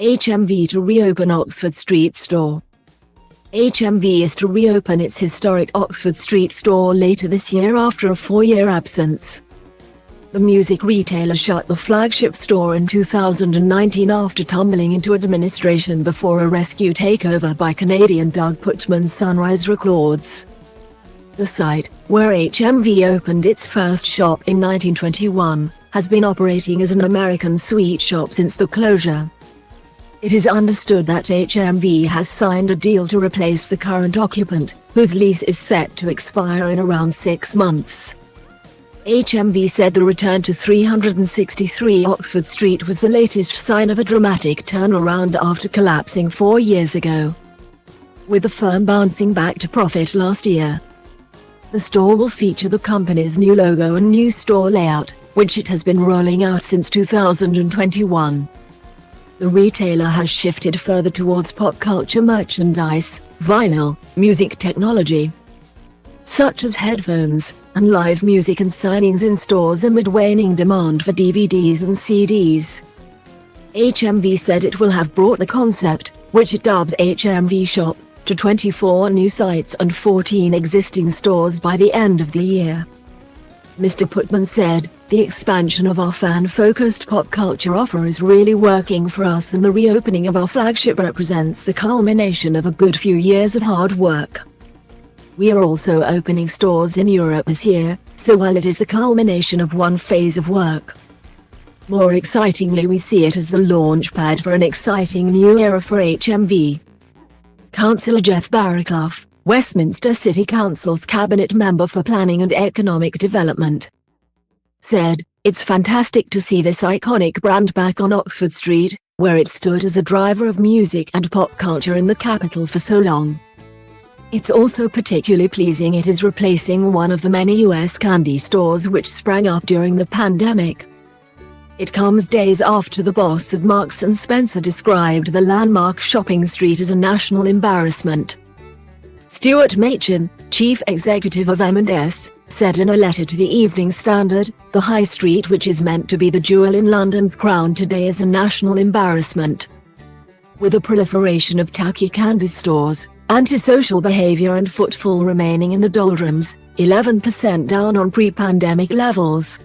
HMV to reopen Oxford Street store. HMV is to reopen its historic Oxford Street store later this year after a 4-year absence. The music retailer shut the flagship store in 2019 after tumbling into administration before a rescue takeover by Canadian Doug Putman's Sunrise Records. The site, where HMV opened its first shop in 1921, has been operating as an American sweet shop since the closure. It is understood that HMV has signed a deal to replace the current occupant, whose lease is set to expire in around 6 months. HMV said the return to 363 Oxford Street was the latest sign of a dramatic turnaround after collapsing 4 years ago, with the firm bouncing back to profit last year. The store will feature the company's new logo and new store layout, which it has been rolling out since 2021. The retailer has shifted further towards pop culture merchandise, vinyl, music technology, such as headphones, and live music and signings in stores amid waning demand for DVDs and CDs. HMV said it will have brought the concept, which it dubs HMV Shop, to 24 new sites and 14 existing stores by the end of the year. Mr. Putman said, "The expansion of our fan-focused pop culture offer is really working for us, and the reopening of our flagship represents the culmination of a good few years of hard work. We are also opening stores in Europe this year, so while it is the culmination of one phase of work, more excitingly we see it as the launch pad for an exciting new era for HMV." Councillor Jeff Barraclough, Westminster City Council's Cabinet Member for Planning and Economic Development, said, "It's fantastic to see this iconic brand back on Oxford Street, where it stood as a driver of music and pop culture in the capital for so long. It's also particularly pleasing it is replacing one of the many US candy stores which sprang up during the pandemic. It comes days after the boss of Marks & Spencer described the landmark shopping street as a national embarrassment." Stuart Machin, chief executive of M&S, said in a letter to the Evening Standard, "The High Street, which is meant to be the jewel in London's crown today, is a national embarrassment. With the proliferation of tacky candy stores, antisocial behavior and footfall remaining in the doldrums, 11% down on pre-pandemic levels,